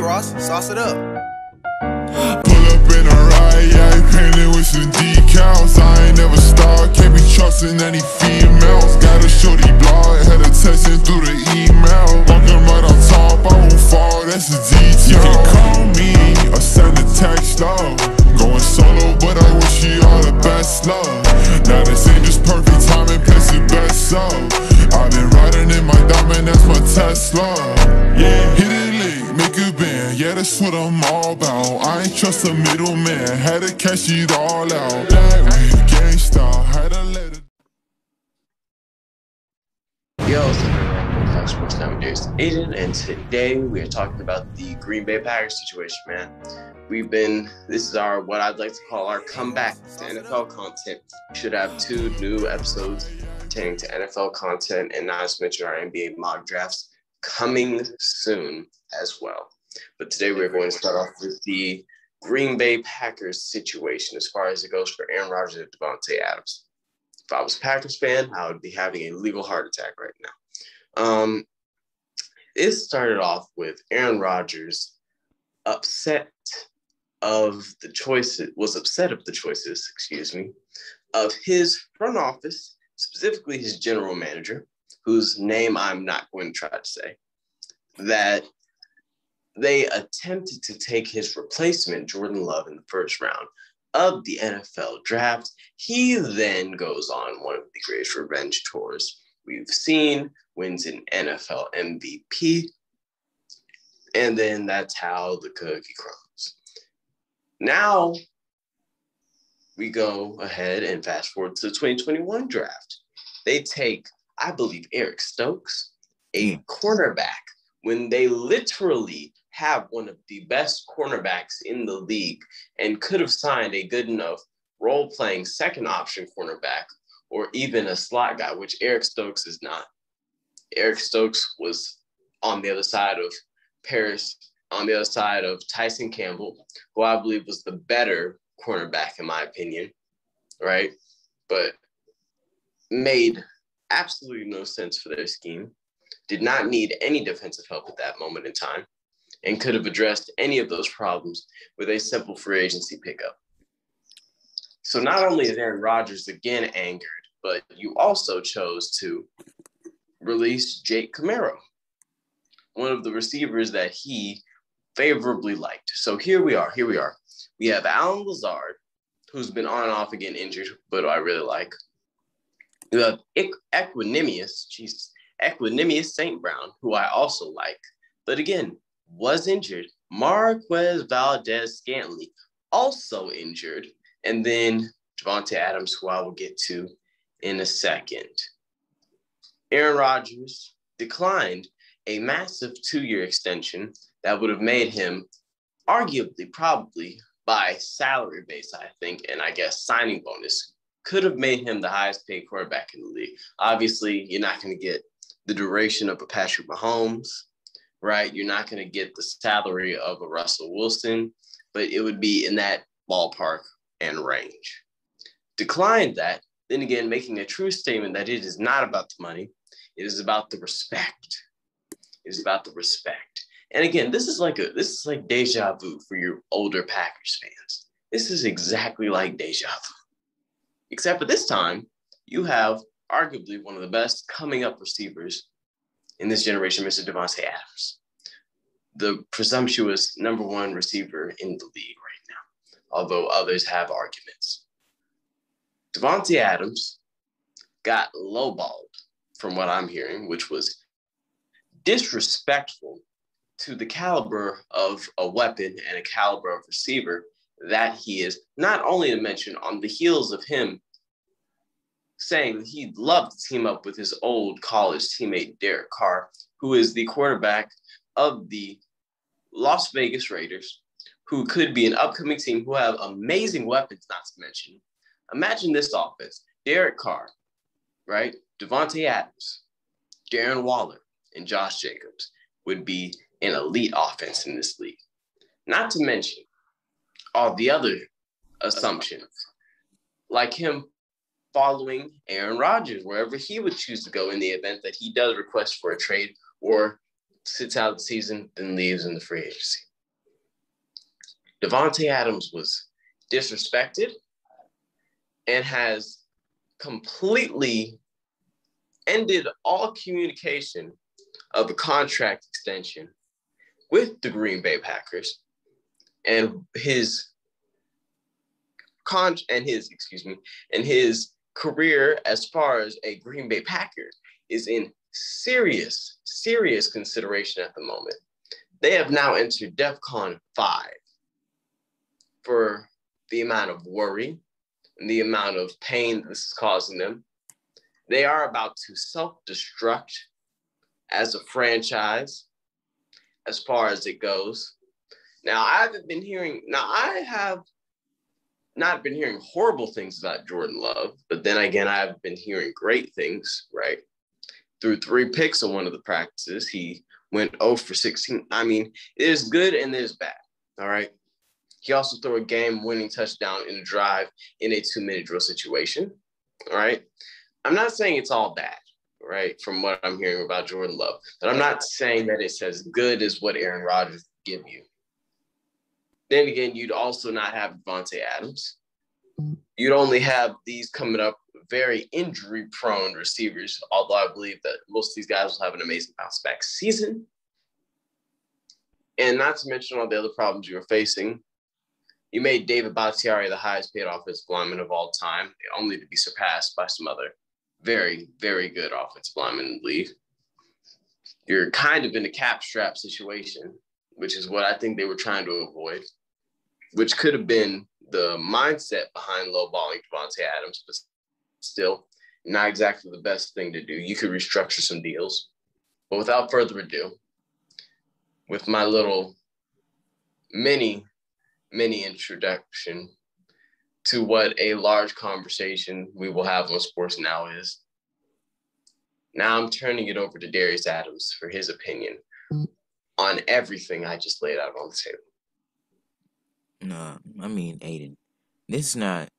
Ross, sauce it up. Pull up in a ride, yeah, painted with some decals. I ain't never starved, can't be trusting any females. Got a shorty blog, had her texting through the email. Walking right on top, I won't fall, that's a detail. You can call me or send a text, love. Going solo, but I wish you all the best, love. Now this ain't just perfect timing, place it best up. I've been riding in my diamond, that's my Tesla. Yeah, hit it lit, make it bend, yeah, that's what I'm all about. I ain't trust a middleman, had to cash it all out. Black with gangsta, had to let it. Yo, it's Fox Sports Nowadays Agent, and today we are talking about the Green Bay Packers situation, man. This is what I'd like to call our comeback to NFL content. We should have 2 new episodes pertaining to NFL content, and not to mention our NBA mock drafts coming soon as well. But today we're going to start off with the Green Bay Packers situation as far as it goes for Aaron Rodgers and Davante Adams. If I was a Packers fan, I would be having a legal heart attack right now. It started off with Aaron Rodgers upset of the choices of his front office, specifically his general manager, whose name I'm not going to try to say, that they attempted to take his replacement, Jordan Love, in the first round of the NFL draft. He then goes on one of the greatest revenge tours we've seen, wins an NFL MVP, and then that's how the cookie crumbles. Now we go ahead and fast forward to the 2021 draft. They take, I believe, Eric Stokes, a cornerback, when they literally have one of the best cornerbacks in the league and could have signed a good enough role-playing second option cornerback or even a slot guy, which Eric Stokes is not. Eric Stokes was on the other side of Paris, on the other side of Tyson Campbell, who I believe was the better cornerback in my opinion, right? But made absolutely no sense for their scheme, did not need any defensive help at that moment in time, and could have addressed any of those problems with a simple free agency pickup. So not only is Aaron Rodgers again angered, but you also chose to release Jake Camaro, one of the receivers that he favorably liked. So here we are. We have Alan Lazard, who's been on and off again injured, but I really like. You have Equanimous St. Brown, who I also like, but again, was injured. Marquez Valdez-Scantling, also injured. And then Davante Adams, who I will get to in a second. Aaron Rodgers declined a massive 2-year extension that would have made him arguably, probably by salary base, I think, and I guess signing bonus, could have made him the highest paid quarterback in the league. Obviously, you're not going to get the duration of a Patrick Mahomes, right? You're not going to get the salary of a Russell Wilson, but it would be in that ballpark and range. Declined that, then again, making a true statement that it is not about the money. It is about the respect. It is about the respect. And again, this is like deja vu for your older Packers fans. This is exactly like deja vu. Except for this time, you have arguably one of the best coming up receivers in this generation, Mr. Davante Adams, the presumptuous number 1 receiver in the league right now, although others have arguments. Davante Adams got lowballed from what I'm hearing, which was disrespectful to the caliber of a weapon and a caliber of receiver that he is, not only to mention on the heels of him saying that he'd love to team up with his old college teammate, Derek Carr, who is the quarterback of the Las Vegas Raiders, who could be an upcoming team who have amazing weapons, not to mention. Imagine this offense. Derek Carr, right? Davante Adams, Darren Waller, and Josh Jacobs would be an elite offense in this league. Not to mention all the other assumptions, like him following Aaron Rodgers wherever he would choose to go in the event that he does request for a trade or sits out the season, then leaves in the free agency. Davante Adams was disrespected and has completely ended all communication of a contract extension with the Green Bay Packers, and his career as far as a Green Bay Packer is in serious consideration at the moment. They have now entered DEFCON 5 for the amount of worry and the amount of pain this is causing them. They are about to self-destruct as a franchise as far as it goes. Now, I have not been hearing horrible things about Jordan Love, but then again, I've been hearing great things, right? Through 3 picks in one of the practices, he went 0 for 16. I mean, it is good and it is bad, all right? He also threw a game-winning touchdown in a drive in a 2-minute drill situation, all right? I'm not saying it's all bad, right, from what I'm hearing about Jordan Love, but I'm not saying that it's as good as what Aaron Rodgers give you. Then again, you'd also not have Davante Adams. You'd only have these coming up very injury-prone receivers, although I believe that most of these guys will have an amazing bounce-back season. And not to mention all the other problems you were facing. You made David Bakhtiari the highest-paid offensive lineman of all time, only to be surpassed by some other very, very good offensive linemen in the league. You're kind of in a cap strap situation, which is what I think they were trying to avoid, which could have been the mindset behind lowballing Davante Adams, but still not exactly the best thing to do. You could restructure some deals. But without further ado, with my little mini introduction to what a large conversation we will have on sports now is, now I'm turning it over to Darius Adams for his opinion on everything I just laid out on the table. No, I mean, Aiden, this is not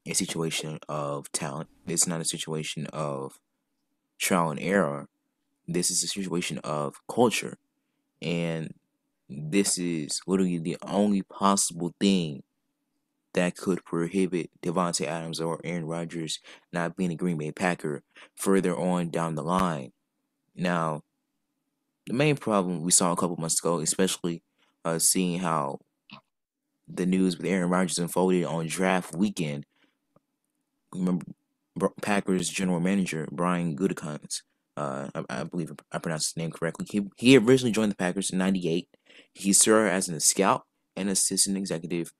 a situation of talent. This is not a situation of trial and error. This is a situation of culture. And this is literally the only possible thing that could prohibit Davante Adams or Aaron Rodgers not being a Green Bay Packer further on down the line. Now, the main problem we saw a couple months ago, especially seeing how the news with Aaron Rodgers unfolded on draft weekend. Remember, Packers general manager Brian Gutekunst, I believe I pronounced his name correctly. He originally joined the Packers in '98. He served as a scout and assistant executive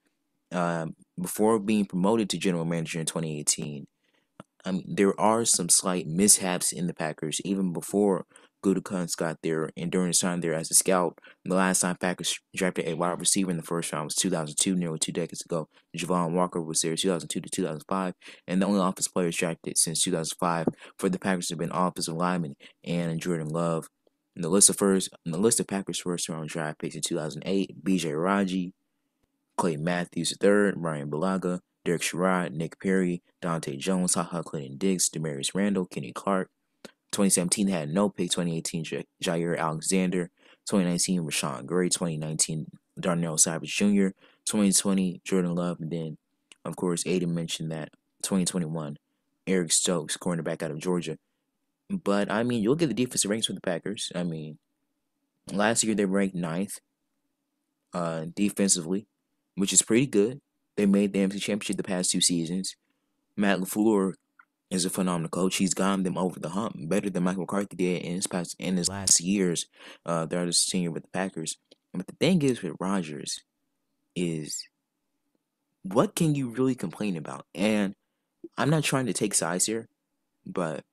before being promoted to general manager in 2018. There are some slight mishaps in the Packers even before Gutekunst got there, and during his time there as a scout. The last time Packers drafted a wide receiver in the first round was 2002, nearly 2 decades ago. Javon Walker was there 2002 to 2005, and the only offensive players drafted since 2005 for the Packers have been offensive linemen and Jordan Love. In the list of Packers first round draft picks in 2008, B.J. Raji, Clay Matthews III, Brian Bulaga, Derek Sherrod, Nick Perry, Dante Jones, HaHa Clinton Diggs, Demarius Randall, Kenny Clark. 2017 had no pick. 2018 Jair Alexander. 2019 Rashawn Gray. 2019 Darnell Savage Jr. 2020 Jordan Love. And then, of course, Aiden mentioned that 2021 Eric Stokes, cornerback out of Georgia. But, I mean, you'll get the defensive ranks for the Packers. I mean, last year they ranked 9th defensively, which is pretty good. They made the NFC Championship the past 2 seasons. Matt LaFleur is a phenomenal coach. He's gotten them over the hump better than Mike McCarthy did in his last years. They're the senior with the Packers. But the thing is with Rodgers is, what can you really complain about? And I'm not trying to take sides here, but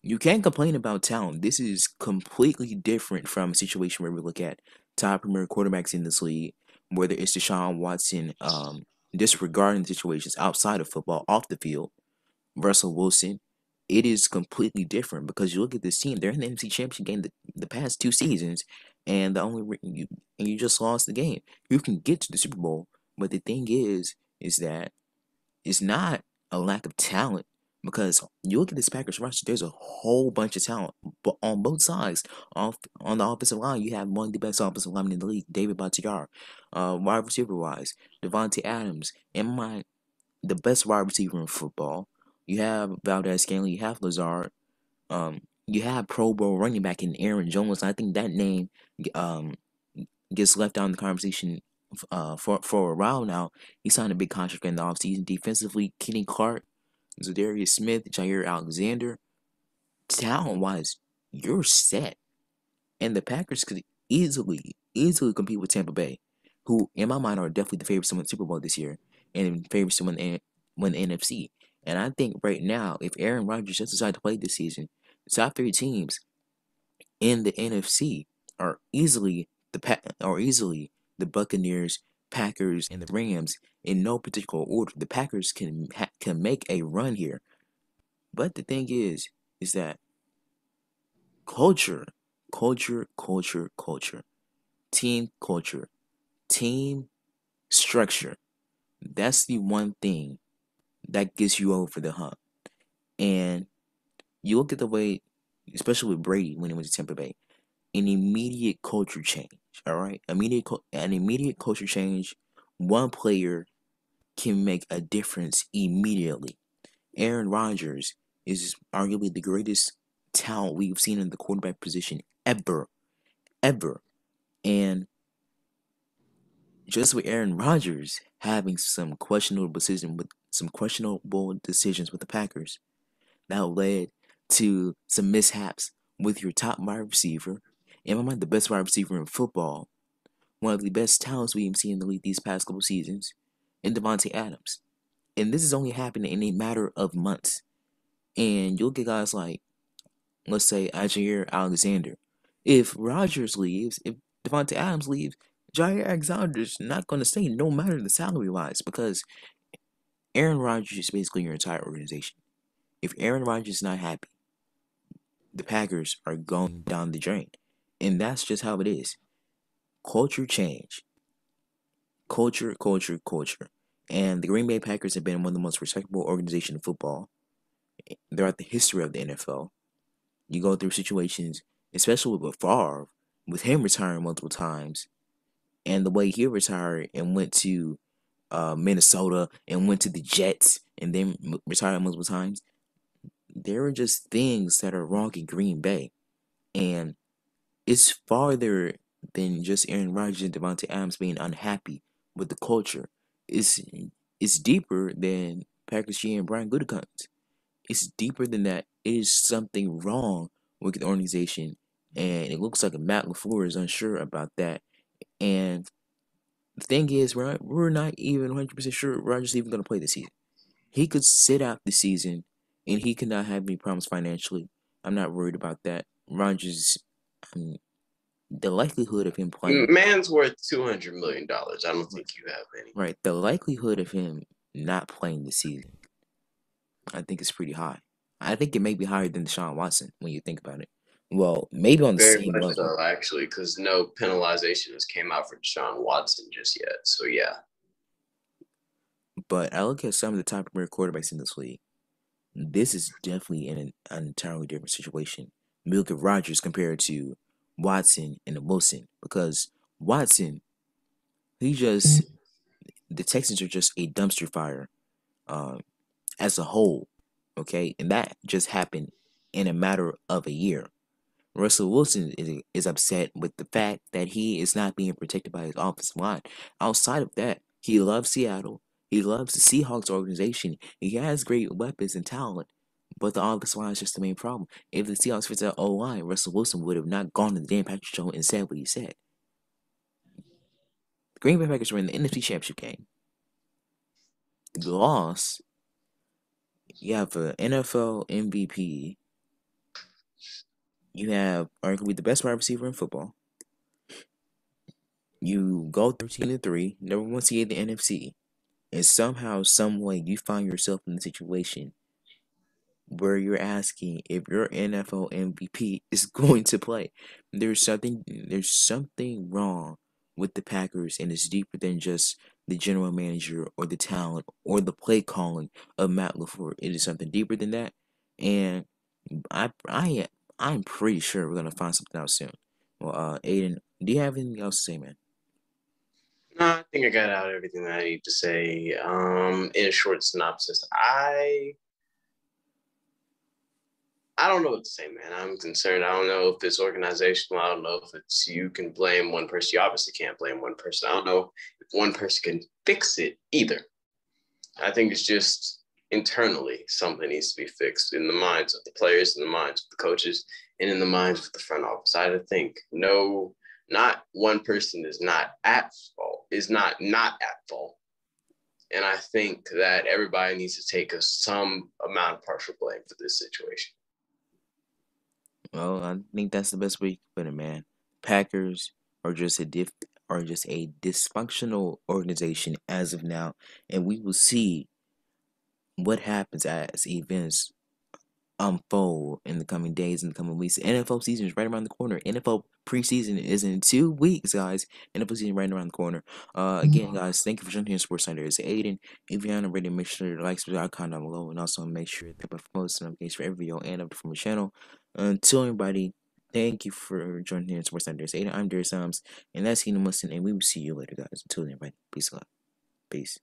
you can't complain about talent. This is completely different from a situation where we look at top premier quarterbacks in this league, whether it's Deshaun Watson, disregarding the situations outside of football, off the field, Russell Wilson. It is completely different because you look at this team; they're in the NFC Championship game the past 2 seasons, and you just lost the game. You can get to the Super Bowl, but the thing is that it's not a lack of talent, because you look at this Packers roster. There's a whole bunch of talent, but on both sides, on the offensive line, you have one of the best offensive linemen in the league, David Bakhtiari. Wide receiver wise, Devontae Adams, in my the best wide receiver in football. You have Valdez Scanlon, you have Lazard, you have Pro Bowl running back in Aaron Jones. I think that name um gets left out in the conversation for a while now. He signed a big contract in the offseason. Defensively, Kenny Clark, Zadarius Smith, Jair Alexander. Talent wise, you're set. And the Packers could easily compete with Tampa Bay, who in my mind are definitely the favorites to win the Super Bowl this year and favorites to win the NFC. And I think right now, if Aaron Rodgers just decide to play this season, the top three teams in the NFC are easily the Buccaneers, Packers, and the Rams in no particular order. The Packers can make a run here, but the thing is that culture, culture, team culture, team structure. That's the one thing that gets you over the hump. And you look at the way, especially with Brady when he went to Tampa Bay, an immediate culture change. All right, an immediate culture change. One player can make a difference immediately. Aaron Rodgers is arguably the greatest talent we've seen in the quarterback position ever. And just with Aaron Rodgers having some questionable decisions with the Packers, that led to some mishaps with your top wide receiver, and my mind the best wide receiver in football, one of the best talents we've seen in the league these past couple seasons, in Devontae Adams. And this is only happening in a matter of months. And you'll get guys like, let's say, Jair Alexander. If Rodgers leaves, if Devontae Adams leaves, Jair Alexander's not going to stay, no matter the salary wise, because Aaron Rodgers is basically your entire organization. If Aaron Rodgers is not happy, the Packers are going down the drain. And that's just how it is. Culture change. Culture. And the Green Bay Packers have been one of the most respectable organizations in football throughout the history of the NFL. You go through situations, especially with Favre, with him retiring multiple times, and the way he retired and went to Minnesota and went to the Jets and then retired multiple times. There are just things that are wrong in Green Bay. And it's farther than just Aaron Rodgers and Devontae Adams being unhappy with the culture. It's it's deeper than Packers GM Brian Gutekunst. It's deeper than that. It is something wrong with the organization, and it looks like Matt LaFleur is unsure about that. And the thing is, we're not even 100% sure Rodgers is even going to play this season. He could sit out the season, and he could not have any problems financially. I'm not worried about that. Rodgers, I mean, the likelihood of him playing, Man's worth $200 million. I don't think you have any. right? The likelihood of him not playing the season, I think is pretty high. I think it may be higher than Deshaun Watson when you think about it. Well, maybe on the Very same much level. so, actually, because no penalization has came out for Deshaun Watson just yet. So yeah, But I look at some of the top premier quarterbacks in this league. This is definitely an entirely different situation. We look at Rodgers compared to Watson and Wilson, because Watson, the Texans are just a dumpster fire um, as a whole, okay? And that just happened in a matter of a year. Russell Wilson is upset with the fact that he is not being protected by his offensive line. Outside of that, he loves Seattle. He loves the Seahawks organization. He has great weapons and talent, but the offensive line is just the main problem. If the Seahawks fits that O line, Russell Wilson would have not gone to the Dan Patrick show and said what he said. The Green Bay Packers were in the NFC Championship game. The loss, you have an NFL MVP. You have arguably the best wide receiver in football. You go 13-3, number one seed in the NFC, and somehow, some way, you find yourself in a situation where you're asking if your NFL MVP is going to play. There's something wrong with the Packers, and it's deeper than just the general manager or the talent or the play calling of Matt LaFleur. It is something deeper than that, and I I'm pretty sure we're gonna find something out soon. Well, Aiden, do you have anything else to say, man? No, I think I got out everything that I need to say. In a short synopsis, I don't know what to say, man. I'm concerned. I don't know if it's organizational. I don't know if it's you can blame one person. You obviously can't blame one person. I don't know if one person can fix it either. I think it's just internally something needs to be fixed in the minds of the players, in the minds of the coaches, and in the minds of the front office. I think no, not one person is not at fault, is not at fault. And I think that everybody needs to take some amount of partial blame for this situation. Well, I think that's the best way you can put it, man. Packers are just a dysfunctional organization as of now, and we will see what happens as events unfold in the coming days and the coming weeks. The NFL season is right around the corner. NFL preseason is in 2 weeks, guys. NFL season right around the corner. Again, guys, thank you for joining here. Sports Center is Aiden. If you haven't already, make sure to like, subscribe, comment down below, and also make sure to post notifications for every video and update from my channel. Until everybody, thank you for joining here in Sports Center is Aiden. I'm Darius Sums, and that's Keenan Mustin, and we will see you later, guys. Until then, everybody, peace out. Peace.